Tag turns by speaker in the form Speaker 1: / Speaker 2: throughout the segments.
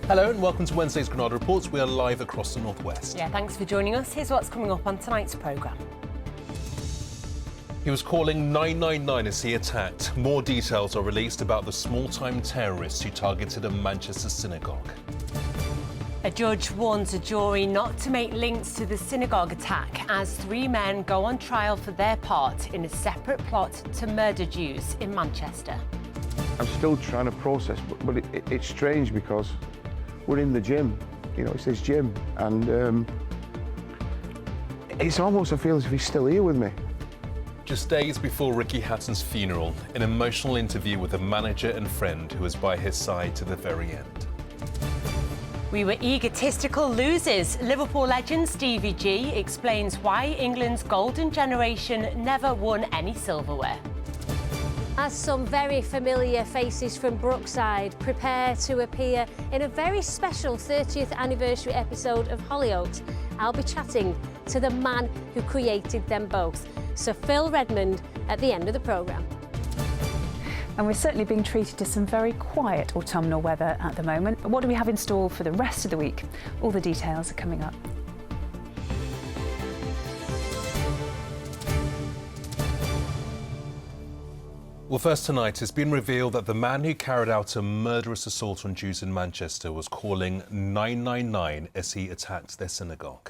Speaker 1: Hello and welcome to Wednesday's Granada Reports. We are live across the northwest.
Speaker 2: Yeah, thanks for joining us. Here's what's coming up on tonight's programme.
Speaker 1: He was calling 999 as he attacked. More details are released about the small-time terrorist who targeted a Manchester synagogue.
Speaker 2: A judge warns a jury not to make links to the synagogue attack as 3 men go on trial for their part in a separate plot to murder Jews in Manchester.
Speaker 3: I'm still trying to process, but it's strange because we're in the gym, you know, it says gym, and it's almost, I feel as if he's still here with me.
Speaker 1: Just days before Ricky Hatton's funeral, an emotional interview with a manager and friend who was by his side to the very end.
Speaker 2: We were egotistical losers. Liverpool legend Stevie G explains why England's golden generation never won any silverware.
Speaker 4: As some very familiar faces from Brookside prepare to appear in a very special 30th anniversary episode of Hollyoaks, I'll be chatting to the man who created them both, Sir Phil Redmond, at the end of the programme.
Speaker 5: And we're certainly being treated to some very quiet autumnal weather at the moment. But what do we have in store for the rest of the week? All the details are coming up.
Speaker 1: Well, first tonight, it's been revealed that the man who carried out a murderous assault on Jews in Manchester was calling 999 as he attacked their synagogue.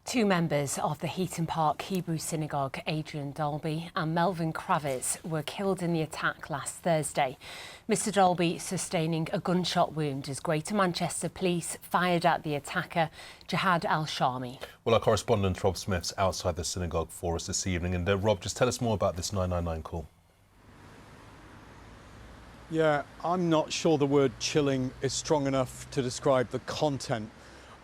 Speaker 2: 2 members of the Heaton Park Hebrew Synagogue, Adrian Dolby and Melvin Kravitz, were killed in the attack last Thursday. Mr Dolby sustaining a gunshot wound as Greater Manchester Police fired at the attacker, Jihad al-Shami. Well, our correspondent Rob Smith's outside the synagogue for us this evening. And Rob, just tell us more about this 999 call.
Speaker 6: Yeah, I'm not sure the word chilling is strong enough to describe the content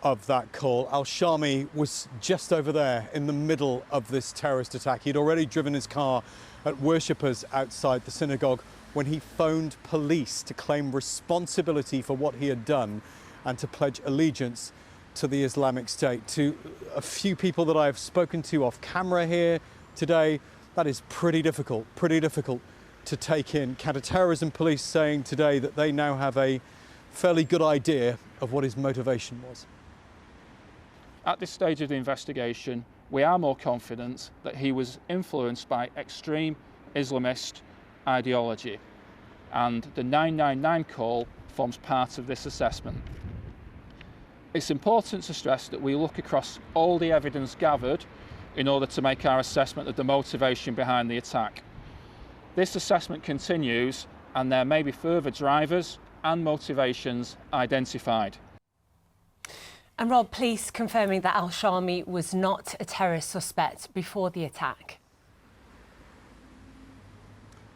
Speaker 6: of that call. Al-Shami was just over there in the middle of this terrorist attack. He'd already driven his car at worshippers outside the synagogue when he phoned police to claim responsibility for what he had done and to pledge allegiance to the Islamic State. To a few people that I've spoken to off camera here today, that is pretty difficult to take in. Counter-terrorism police saying today that they now have a fairly good idea of what his motivation was.
Speaker 7: At this stage of the investigation, we are more confident that he was influenced by extreme Islamist ideology, and the 999 call forms part of this assessment. It's important to stress that we look across all the evidence gathered in order to make our assessment of the motivation behind the attack. This assessment continues, and there may be further drivers and motivations identified.
Speaker 2: And Rob, police confirming that al-Shami was not a terrorist suspect before the attack.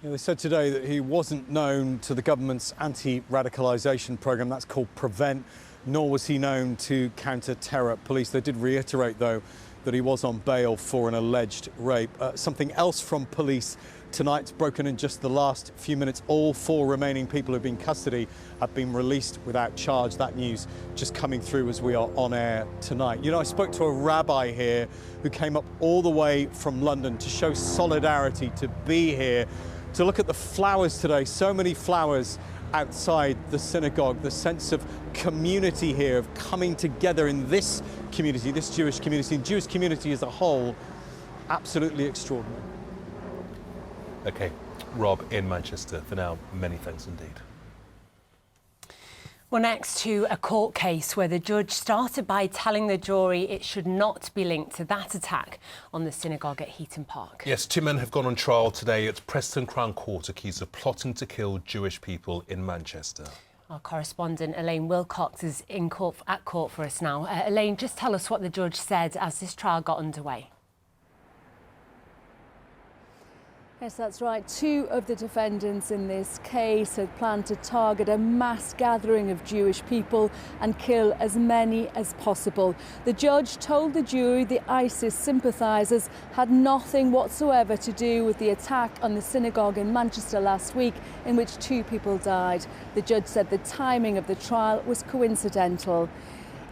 Speaker 6: Yeah, they said today that he wasn't known to the government's anti-radicalisation programme, that's called PREVENT, nor was he known to counter-terror police. They did reiterate, though, that he was on bail for an alleged rape. Something else from police tonight's broken in just the last few minutes. All 4 remaining people who've been in custody have been released without charge. That news just coming through as we are on air tonight. You know, I spoke to a rabbi here who came up all the way from London to show solidarity, to be here, to look at the flowers today. So many flowers outside the synagogue, the sense of community here, of coming together in this community, this Jewish community, and Jewish community as a whole, absolutely extraordinary.
Speaker 1: OK, Rob in Manchester. For now, many thanks indeed.
Speaker 2: Well, next to a court case where the judge started by telling the jury it should not be linked to that attack on the synagogue at Heaton Park.
Speaker 1: Yes, 2 men have gone on trial today at Preston Crown Court accused of plotting to kill Jewish people in Manchester.
Speaker 2: Our correspondent Elaine Wilcox is at court for us now. Elaine, just tell us what the judge said as this trial got underway.
Speaker 8: Yes, that's right. 2 of the defendants in this case had planned to target a mass gathering of Jewish people and kill as many as possible. The judge told the jury the ISIS sympathisers had nothing whatsoever to do with the attack on the synagogue in Manchester last week, in which 2 people died. The judge said the timing of the trial was coincidental.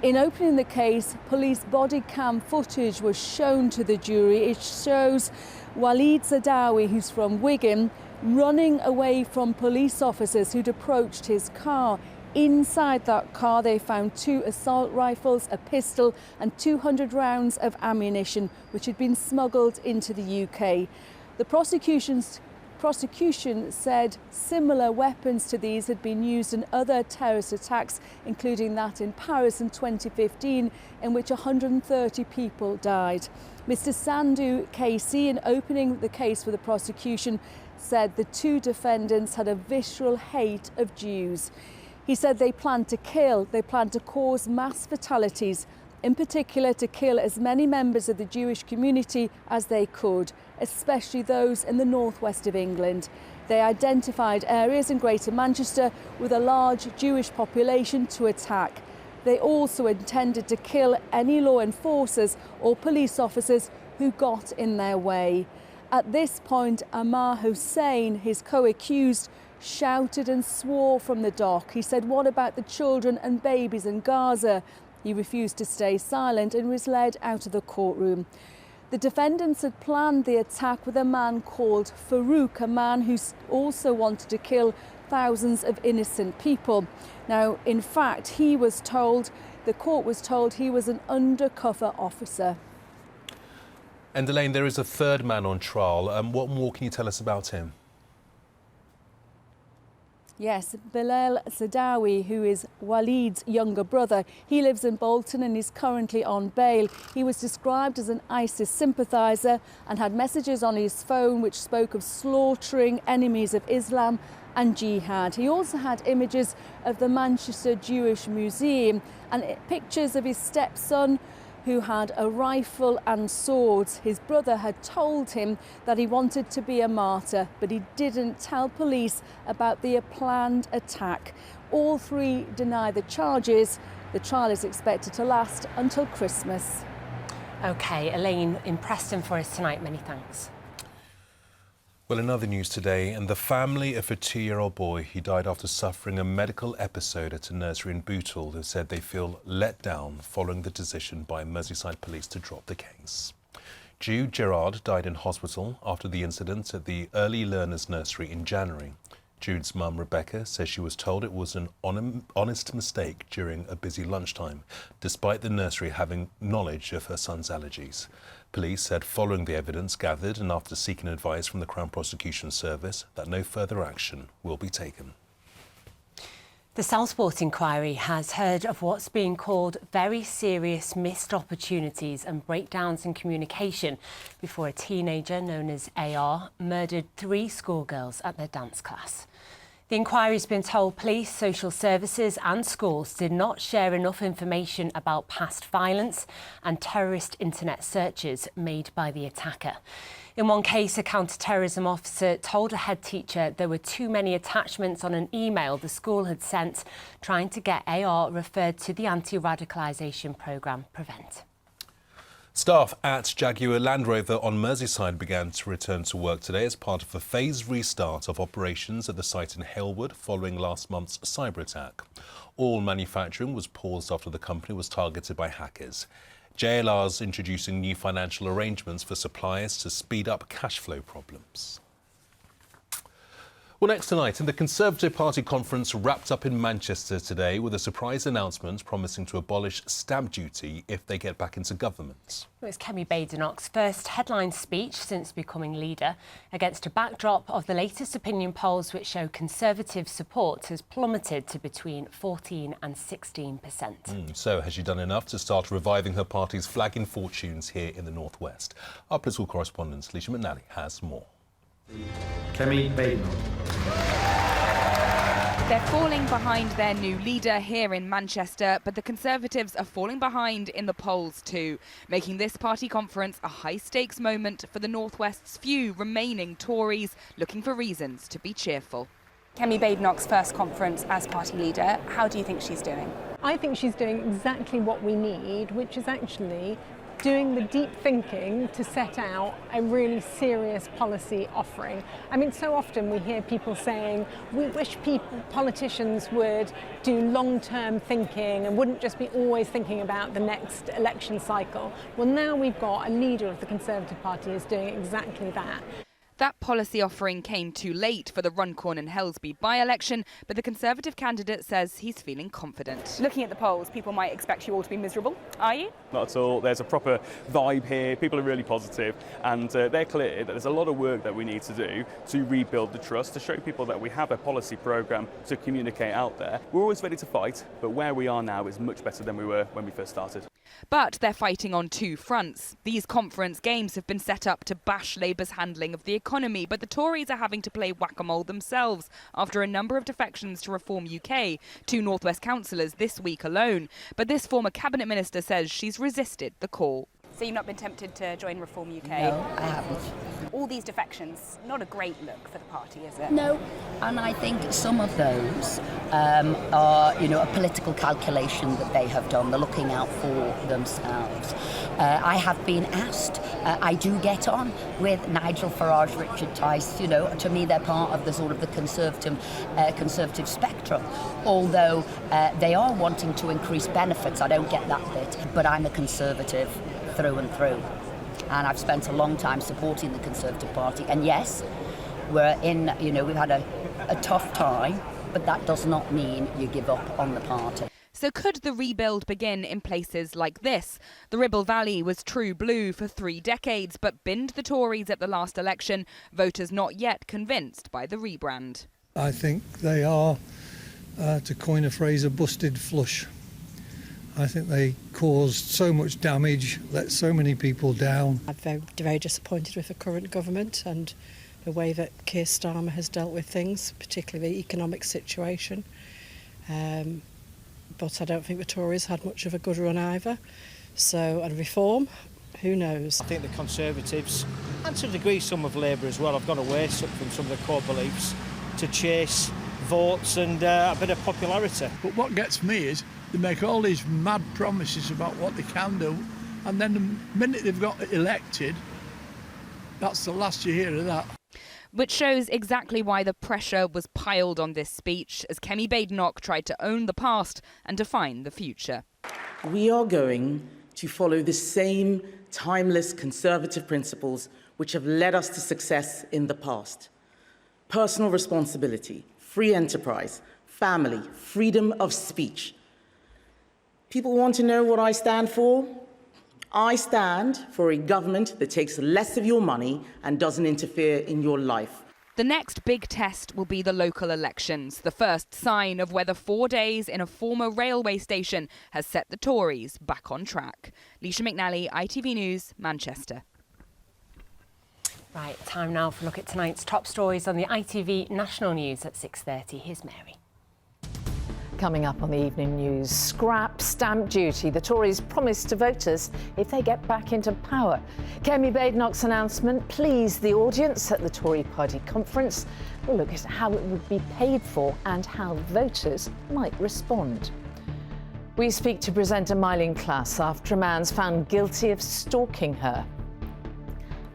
Speaker 8: In opening the case, police body cam footage was shown to the jury. It shows Walid Zadawi, who's from Wigan, running away from police officers who'd approached his car. Inside that car, they found 2 assault rifles, a pistol and 200 rounds of ammunition, which had been smuggled into the UK. The prosecution said similar weapons to these had been used in other terrorist attacks, including that in Paris in 2015, in which 130 people died. Mr. Sandhu KC, in opening the case for the prosecution, said the 2 defendants had a visceral hate of Jews. He said they planned to kill, they planned to cause mass fatalities, in particular to kill as many members of the Jewish community as they could, especially those in the northwest of England. They identified areas in Greater Manchester with a large Jewish population to attack. They also intended to kill any law enforcers or police officers who got in their way. At this point, Ammar Hussein, his co-accused, shouted and swore from the dock. He said, "What about the children and babies in Gaza?" He refused to stay silent and was led out of the courtroom. The defendants had planned the attack with a man called Farouk, a man who also wanted to kill thousands of innocent people. Now, in fact, the court was told he was an undercover officer.
Speaker 1: And Elaine, there is a third man on trial. What more can you tell us about him?
Speaker 8: Yes, Bilal Sadawi, who is Waleed's younger brother. He lives in Bolton and is currently on bail. He was described as an ISIS sympathiser and had messages on his phone which spoke of slaughtering enemies of Islam and jihad. He also had images of the Manchester Jewish Museum and pictures of his stepson, who had a rifle and swords. His brother had told him that he wanted to be a martyr, but he didn't tell police about the planned attack. All 3 deny the charges. The trial is expected to last until Christmas.
Speaker 2: OK, Elaine in Preston for us tonight. Many thanks.
Speaker 1: Well, in other news today, and the family of a 2-year-old boy who died after suffering a medical episode at a nursery in Bootle have said they feel let down following the decision by Merseyside police to drop the case. Jude Gerard died in hospital after the incident at the Early Learners Nursery in January. Jude's mum, Rebecca, says she was told it was an honest mistake during a busy lunchtime, despite the nursery having knowledge of her son's allergies. Police said following the evidence gathered and after seeking advice from the Crown Prosecution Service that no further action will be taken.
Speaker 2: The Southport inquiry has heard of what's being called very serious missed opportunities and breakdowns in communication before a teenager known as AR murdered 3 schoolgirls at their dance class. The inquiry's been told police, social services and schools did not share enough information about past violence and terrorist internet searches made by the attacker. In one case, a counter-terrorism officer told a head teacher there were too many attachments on an email the school had sent, trying to get AR referred to the anti-radicalisation programme Prevent.
Speaker 1: Staff at Jaguar Land Rover on Merseyside began to return to work today as part of a phased restart of operations at the site in Halewood following last month's cyber attack. All manufacturing was paused after the company was targeted by hackers. JLR's introducing new financial arrangements for suppliers to speed up cash flow problems. Well, next tonight, and the Conservative Party conference wrapped up in Manchester today with a surprise announcement promising to abolish stamp duty if they get back into government.
Speaker 2: It was Kemi Badenoch's first headline speech since becoming leader, against a backdrop of the latest opinion polls which show Conservative support has plummeted to between 14% and 16%.
Speaker 1: So has she done enough to start reviving her party's flagging fortunes here in the North West? Our political correspondent, Alicia McNally, has more.
Speaker 9: Kemi Badenoch.
Speaker 10: They're falling behind their new leader here in Manchester, but the Conservatives are falling behind in the polls too, making this party conference a high-stakes moment for the North West's few remaining Tories looking for reasons to be cheerful.
Speaker 11: Kemi Badenoch's first conference as party leader, how do you think she's doing?
Speaker 12: I think she's doing exactly what we need, which is actually doing the deep thinking to set out a really serious policy offering. I mean, so often we hear people saying, we wish politicians would do long-term thinking and wouldn't just be always thinking about the next election cycle. Well, now we've got a leader of the Conservative Party who's doing exactly that.
Speaker 10: That policy offering came too late for the Runcorn and Helsby by-election, but the Conservative candidate says he's feeling confident.
Speaker 11: Looking at the polls, people might expect you all to be miserable. Are you?
Speaker 13: Not at all. There's a proper vibe here. People are really positive, and they're clear that there's a lot of work that we need to do to rebuild the trust, to show people that we have a policy programme to communicate out there. We're always ready to fight, but where we are now is much better than we were when we first started.
Speaker 10: But they're fighting on two fronts. These conference games have been set up to bash Labour's handling of the economy, but the Tories are having to play whack-a-mole themselves after a number of defections to Reform UK, 2 North West councillors this week alone. But this former cabinet minister says she's resisted the call.
Speaker 11: So you've not been tempted to join Reform UK?
Speaker 14: No, I haven't.
Speaker 11: All these defections, not a great look for the party, is it?
Speaker 14: No, and I think some of those are, a political calculation that they have done. They're looking out for themselves. I have been asked. I do get on with Nigel Farage, Richard Tice. To me, they're part of the sort of the conservative spectrum. Although they are wanting to increase benefits, I don't get that bit. But I'm a Conservative through and through. And I've spent a long time supporting the Conservative Party. And yes, we're in, we've had a tough time, but that does not mean you give up on the party.
Speaker 10: So could the rebuild begin in places like this? The Ribble Valley was true blue for 3 decades, but binned the Tories at the last election. Voters not yet convinced by the rebrand.
Speaker 15: I think they are, to coin a phrase, a busted flush. I think they caused so much damage, let so many people down.
Speaker 16: I'm very, very disappointed with the current government and the way that Keir Starmer has dealt with things, particularly the economic situation. But I don't think the Tories had much of a good run either. So, and Reform, who knows?
Speaker 17: I think the Conservatives, and to a degree some of Labour as well, have gone away from some of the core beliefs to chase votes and a bit of popularity.
Speaker 18: But what gets me is they make all these mad promises about what they can do, and then the minute they've got elected, that's the last you hear of that.
Speaker 10: Which shows exactly why the pressure was piled on this speech, as Kemi Badenoch tried to own the past and define the future.
Speaker 19: We are going to follow the same timeless Conservative principles which have led us to success in the past. Personal responsibility, free enterprise, family, freedom of speech. People want to know what I stand for? I stand for a government that takes less of your money and doesn't interfere in your life.
Speaker 10: The next big test will be the local elections, the first sign of whether 4 days in a former railway station has set the Tories back on track. Leisha McNally, ITV News, Manchester.
Speaker 2: Right, time now for a look at tonight's top stories on the ITV National News at 6:30. Here's Mary.
Speaker 20: Coming up on the evening news, scrap stamp duty. The Tories promise to voters if they get back into power. Kemi Badenoch's announcement pleased the audience at the Tory party conference. We'll look at how it would be paid for and how voters might respond. We speak to presenter Myleene Klass after a man's found guilty of stalking her.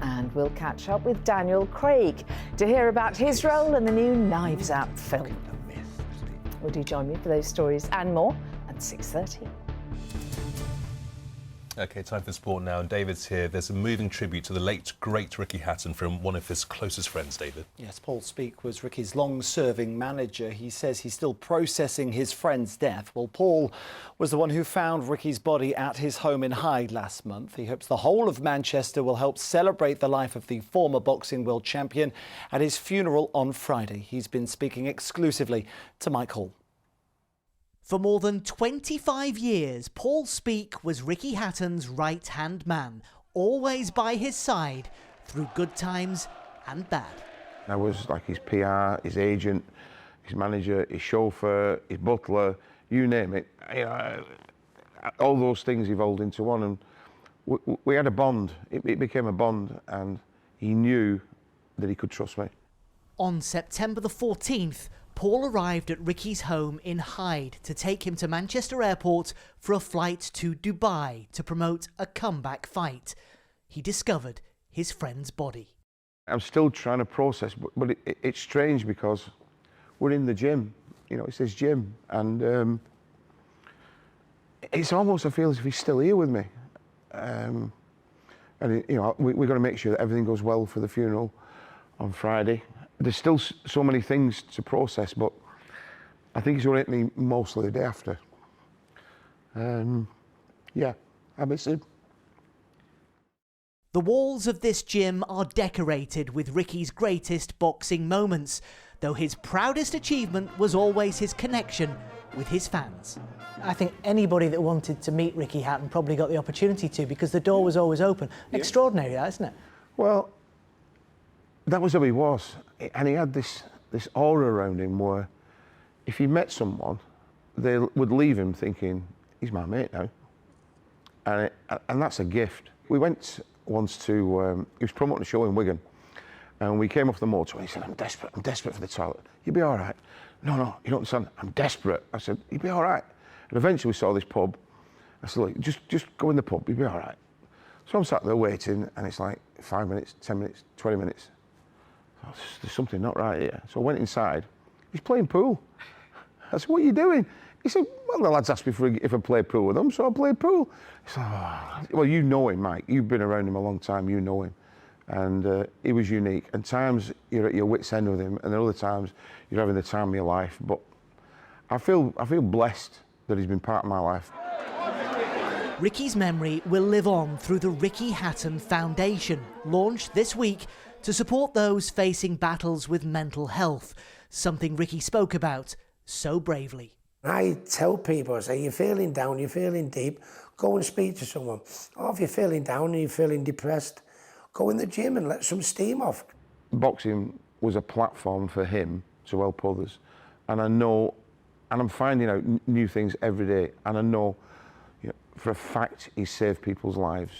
Speaker 20: And we'll catch up with Daniel Craig to hear about his role in the new Knives Out film. Would you join me for those stories and more at 6:30?
Speaker 1: OK, time for sport now. And David's here. There's a moving tribute to the late, great Ricky Hatton from one of his closest friends, David.
Speaker 21: Yes, Paul Speake was Ricky's long-serving manager. He says he's still processing his friend's death. Well, Paul was the one who found Ricky's body at his home in Hyde last month. He hopes the whole of Manchester will help celebrate the life of the former boxing world champion at his funeral on Friday. He's been speaking exclusively to Mike Hall.
Speaker 22: For more than 25 years, Paul Speake was Ricky Hatton's right-hand man, always by his side through good times and bad.
Speaker 3: I was like his PR, his agent, his manager, his chauffeur, his butler, you name it. All those things evolved into one, and we had a bond. It became a bond, and he knew that he could trust me.
Speaker 22: On September the 14th, Paul arrived at Ricky's home in Hyde to take him to Manchester Airport for a flight to Dubai to promote a comeback fight. He discovered his friend's body.
Speaker 3: I'm still trying to process, but it's strange because we're in the gym. It says gym, and it's almost I feel as if he's still here with me. And we've got to make sure that everything goes well for the funeral. on Friday. There's still so many things to process, but I think he's going to hit me mostly the day after. Yeah, I miss him.
Speaker 22: The walls of this gym are decorated with Ricky's greatest boxing moments, though his proudest achievement was always his connection with his fans.
Speaker 4: I think anybody that wanted to meet Ricky Hatton probably got the opportunity to, because the door was always open. Yeah. Extraordinary, that, isn't it?
Speaker 3: Well, that was who he was. And he had this aura around him where if he met someone, they would leave him thinking, he's my mate now. And that's a gift. We went once to, he was promoting a show in Wigan, and we came off the motorway. He said, I'm desperate for the toilet. You'll be all right. No, you don't understand. I'm desperate. I said, you'll be all right. And eventually we saw this pub. I said, look, just go in the pub, you'll be all right. So I'm sat there waiting, and it's like 5 minutes, 10 minutes, 20 minutes. Oh, there's something not right here. So I went inside. He's playing pool. I said, what are you doing? He said, well, the lads asked me if I played pool with them, so I played pool. He said, oh. Well, you know him, Mike. You've been around him a long time, you know him. And he was unique. And times you're at your wit's end with him, and then other times you're having the time of your life. But I feel blessed that he's been part of my life.
Speaker 22: Ricky's memory will live on through the Ricky Hatton Foundation, launched this week to support those facing battles with mental health, something Ricky spoke about so bravely.
Speaker 5: I tell people, I say, you're feeling down, you're feeling deep, go and speak to someone. Or if you're feeling down and you're feeling depressed, go in the gym and let some steam off.
Speaker 3: Boxing was a platform for him to help others. And I know, and I'm finding out new things every day, and I know, for a fact he saved people's lives.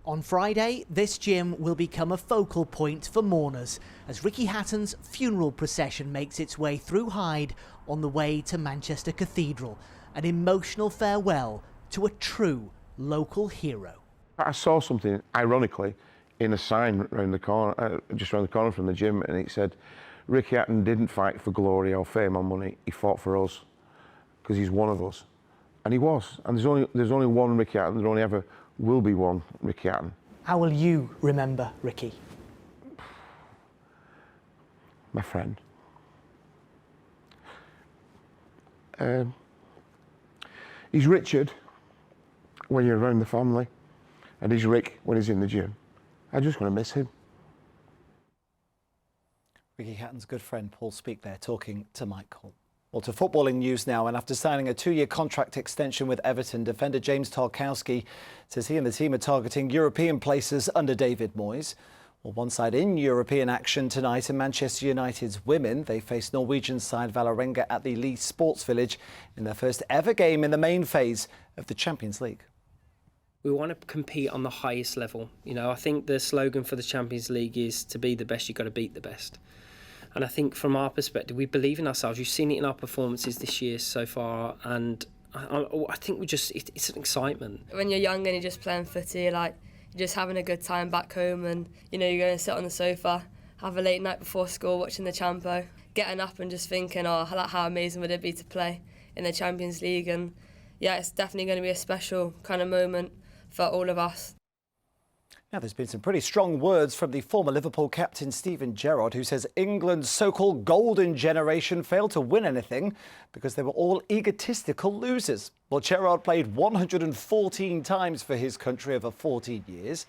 Speaker 22: On Friday, this gym will become a focal point for mourners as Ricky Hatton's funeral procession makes its way through Hyde on the way to Manchester Cathedral, an emotional farewell to a true local hero.
Speaker 3: I saw something, ironically, in a sign around the corner, just around the corner from the gym, and it said, Ricky Hatton didn't fight for glory or fame or money, he fought for us, because he's one of us. And he was. And there's only one Ricky Hatton, there only ever will be one Ricky Hatton.
Speaker 4: How will you remember Ricky?
Speaker 3: My friend. He's Richard when you're around the family, and he's Rick when he's in the gym. I'm just going to miss him.
Speaker 21: Ricky Hatton's good friend Paul Speak there talking to Mike Hall. Well, to footballing news now, and after signing a 2-year contract extension with Everton, defender James Tarkowski says he and the team are targeting European places under David Moyes. Well, one side in European action tonight in Manchester United's women. They face Norwegian side Vålerenga at the Lee Sports Village in their first ever game in the main phase of the Champions League.
Speaker 23: We want to compete on the highest level. I think the slogan for the Champions League is to be the best, you've got to beat the best. And I think from our perspective, we believe in ourselves. You've seen it in our performances this year so far. And I think it's an excitement.
Speaker 24: When you're young and you're just playing footy, you're just having a good time back home, and you're going to sit on the sofa, have a late night before school watching the Champo, getting up and just thinking, how amazing would it be to play in the Champions League. And yeah, it's definitely going to be a special kind of moment for all of us.
Speaker 21: Now, there's been some pretty strong words from the former Liverpool captain Steven Gerrard, who says England's so-called golden generation failed to win anything because they were all egotistical losers. Well, Gerrard played 114 times for his country over 14 years.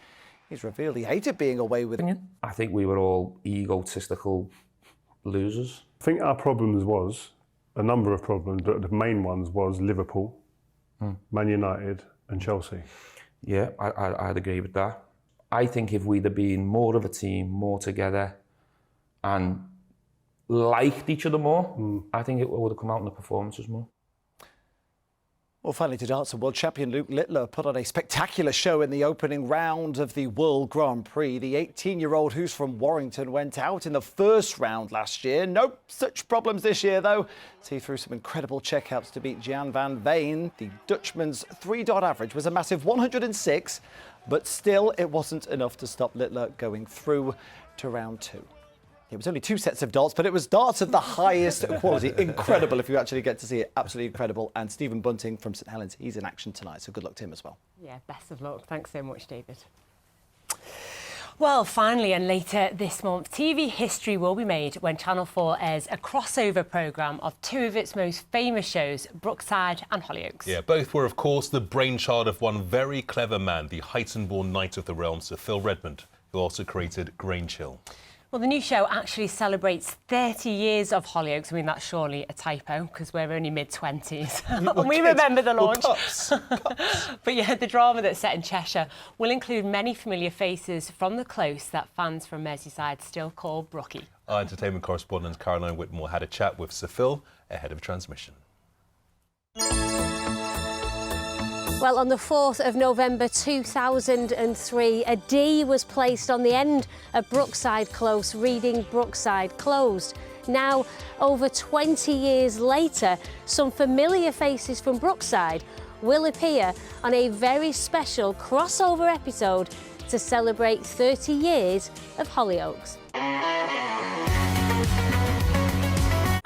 Speaker 21: He's revealed he hated being away with it.
Speaker 25: I think we were all egotistical losers.
Speaker 26: I think our problems was, a number of problems, but the main ones was Liverpool, Man United and Chelsea.
Speaker 25: Yeah, I'd agree with that. I think if we'd have been more of a team, more together, and liked each other more, I think it would have come out in the performances more.
Speaker 21: Well, finally to darts, world champion Luke Littler put on a spectacular show in the opening round of the World Grand Prix. The 18-year-old who's from Warrington went out in the first round last year. No such problems this year, though. So he threw some incredible checkouts to beat Jan van Veen. The Dutchman's 3-dot average was a massive 106, but still it wasn't enough to stop Littler going through to round 2. It was only 2 sets of darts, but it was darts of the highest quality. Incredible if you actually get to see it. Absolutely incredible. And Stephen Bunting from St Helens, he's in action tonight, so good luck to him as well.
Speaker 2: Yeah, best of luck. Thanks so much, David. Well, finally, and later this month, TV history will be made when Channel 4 airs a crossover programme of two of its most famous shows, Brookside and Hollyoaks.
Speaker 1: Yeah, both were, of course, the brainchild of one very clever man, the Highton-born Knight of the Realm, Sir Phil Redmond, who also created Grange Hill.
Speaker 2: Well, the new show actually celebrates 30 years of Hollyoaks. I mean, that's surely a typo, because we're only mid-20s. And we remember the launch. But yeah, the drama that's set in Cheshire will include many familiar faces from the Close that fans from Merseyside still call Brookie.
Speaker 1: Our entertainment correspondent Caroline Whitmore had a chat with Sir Phil ahead of transmission.
Speaker 6: Well, on the 4th of November 2003, a D was placed on the end of Brookside Close, reading Brookside Closed. Now, over 20 years later, some familiar faces from Brookside will appear on a very special crossover episode to celebrate 30 years of Hollyoaks.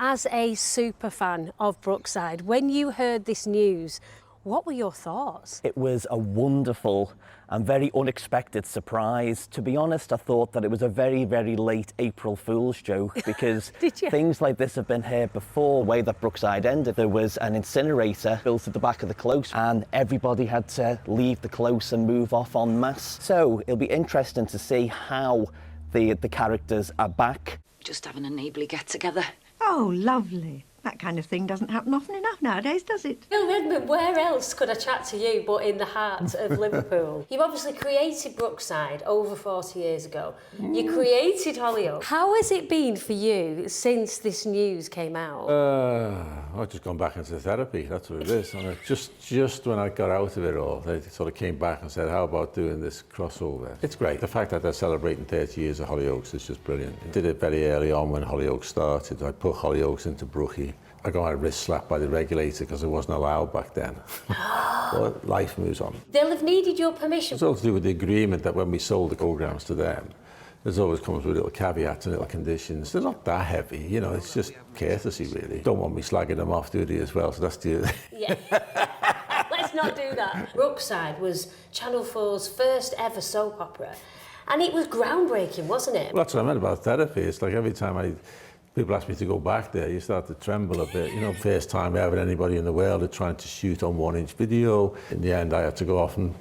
Speaker 6: As a superfan of Brookside, when you heard this news, what were your thoughts?
Speaker 7: It was a wonderful and very unexpected surprise. To be honest, I thought that it was a very, very late April Fool's joke because things like this have been here before. The way that Brookside ended, there was an incinerator built at the back of the Close and everybody had to leave the Close and move off en masse. So it'll be interesting to see how the characters are back.
Speaker 8: Just having a neighbourly get-together.
Speaker 9: Oh, lovely. That kind of thing doesn't happen often enough nowadays, does it?
Speaker 6: Phil Redmond, where else could I chat to you but in the heart of Liverpool? You've obviously created Brookside over 40 years ago. You created Hollyoaks. How has it been for you since this news came out?
Speaker 12: I've just gone back into therapy, that's what it is. And just when I got out of it all, they sort of came back and said, how about doing this crossover? It's great. The fact that they're celebrating 30 years of Hollyoaks is just brilliant. I did it very early on when Hollyoaks started. I put Hollyoaks into Brookie. I got my wrist slapped by the regulator because it wasn't allowed back then. But life moves on.
Speaker 6: They'll have needed your permission.
Speaker 12: It's all to do with the agreement that when we sold the programmes to them, there's always comes with little caveats and little conditions. They're not that heavy, you know, it's just courtesy really. Don't want me slagging them off, do they, as well, so that's the...
Speaker 6: Yeah. Let's not do that. Brookside was Channel 4's first ever soap opera. And it was groundbreaking, wasn't it?
Speaker 12: Well, that's what I meant about therapy. It's like every time people ask me to go back there, you start to tremble a bit. You know, first time ever anybody in the world had trying to shoot on 1-inch video. In the end, I had to go off and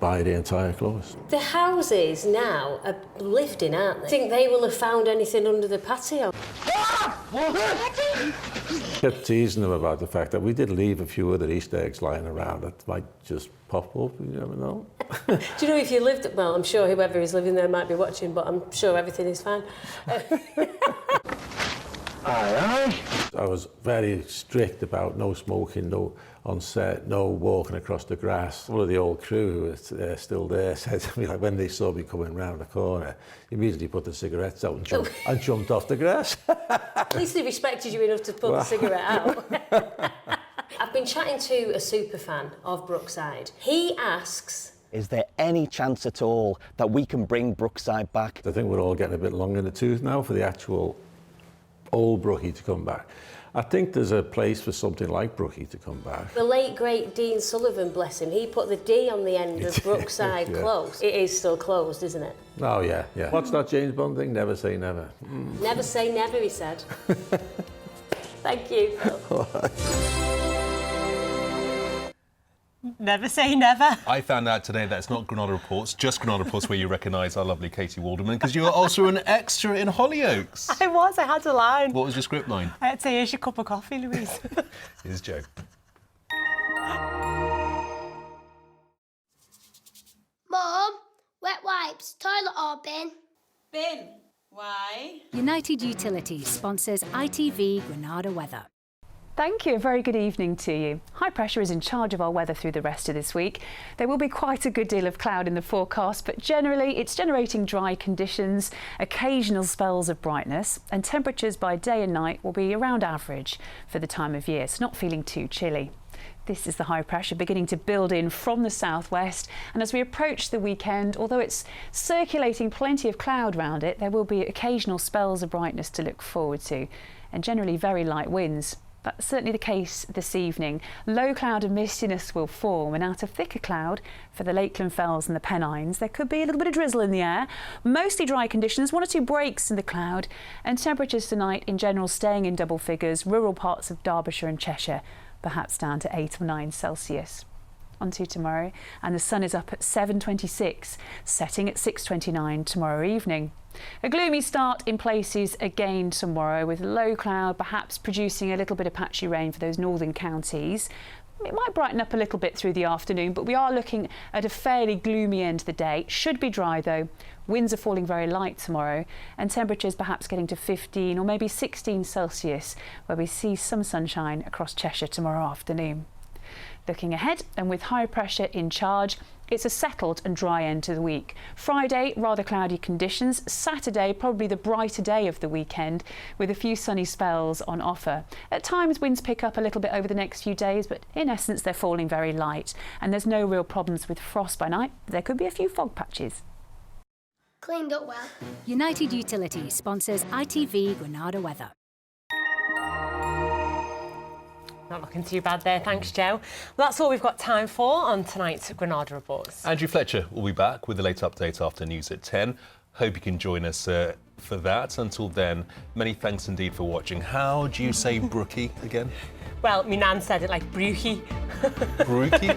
Speaker 12: buy the entire Close.
Speaker 6: The houses now are lifting, aren't they? I think they will have found anything under the patio.
Speaker 12: Kept teasing them about the fact that we did leave a few other Easter eggs lying around that might just pop up, you never know.
Speaker 6: Do you know if you lived, well, I'm sure whoever is living there might be watching, but I'm sure everything is fine.
Speaker 12: Aye. I was very strict about no smoking, no on set, no walking across the grass. One of the old crew who was still there said to me, like, when they saw me coming round the corner, immediately put the cigarettes out and jumped off the grass.
Speaker 6: At least they respected you enough to put the cigarette out. I've been chatting to a superfan of Brookside. He asks,
Speaker 7: is there any chance at all that we can bring Brookside back?
Speaker 12: I think we're all getting a bit long in the tooth now for the actual old Brookie to come back. I think there's a place for something like Brookie to come back.
Speaker 6: The late, great Dean Sullivan, bless him, he put the D on the end of Brookside Close. It is still closed, isn't it?
Speaker 12: Oh, yeah. What's that James Bond thing? Never say never.
Speaker 6: Never say never, he said. Thank you, Phil.
Speaker 2: Never say never.
Speaker 1: I found out today that it's not Granada Reports, just Granada Reports where you recognise our lovely Katie Walderman, because you were also an extra in Hollyoaks.
Speaker 2: I had a line.
Speaker 1: What was your script line?
Speaker 2: I had to say, here's your cup of coffee, Louise.
Speaker 1: Here's Joe.
Speaker 13: Mum, wet wipes, toilet or bin?
Speaker 27: Bin. Why?
Speaker 28: United Utilities sponsors ITV Granada Weather.
Speaker 11: Thank you. A very good evening to you. High pressure is in charge of our weather through the rest of this week. There will be quite a good deal of cloud in the forecast, but generally it's generating dry conditions, occasional spells of brightness, and temperatures by day and night will be around average for the time of year, so not feeling too chilly. This is the high pressure beginning to build in from the southwest, and as we approach the weekend, although it's circulating plenty of cloud around it, there will be occasional spells of brightness to look forward to, and generally very light winds. That's certainly the case this evening. Low cloud and mistiness will form, and out of thicker cloud for the Lakeland Fells and the Pennines, there could be a little bit of drizzle in the air. Mostly dry conditions, 1 or 2 breaks in the cloud, and temperatures tonight in general staying in double figures, rural parts of Derbyshire and Cheshire, perhaps down to 8 or 9 Celsius. On to tomorrow, and the sun is up at 7:26, setting at 6:29 tomorrow evening. A gloomy start in places again tomorrow, with low cloud perhaps producing a little bit of patchy rain for those northern counties. It might brighten up a little bit through the afternoon, but we are looking at a fairly gloomy end to the day. Should be dry though. Winds are falling very light tomorrow, and temperatures perhaps getting to 15 or maybe 16 Celsius, where we see some sunshine across Cheshire tomorrow afternoon. Looking ahead, and with high pressure in charge, it's a settled and dry end to the week. Friday, rather cloudy conditions. Saturday, probably the brighter day of the weekend, with a few sunny spells on offer. At times, winds pick up a little bit over the next few days, but in essence, they're falling very light. And there's no real problems with frost by night. There could be a few fog patches.
Speaker 13: Cleaned up well.
Speaker 28: United Utilities sponsors ITV Granada weather.
Speaker 2: Not looking too bad there, thanks Jo. Well, that's all we've got time for on tonight's Granada Reports.
Speaker 1: Andrew Fletcher will be back with the late update after news at 10. Hope you can join us for that. Until then, many thanks indeed for watching. How do you say brookie again?
Speaker 2: Well, my nan said it like brookie.
Speaker 1: Brookie?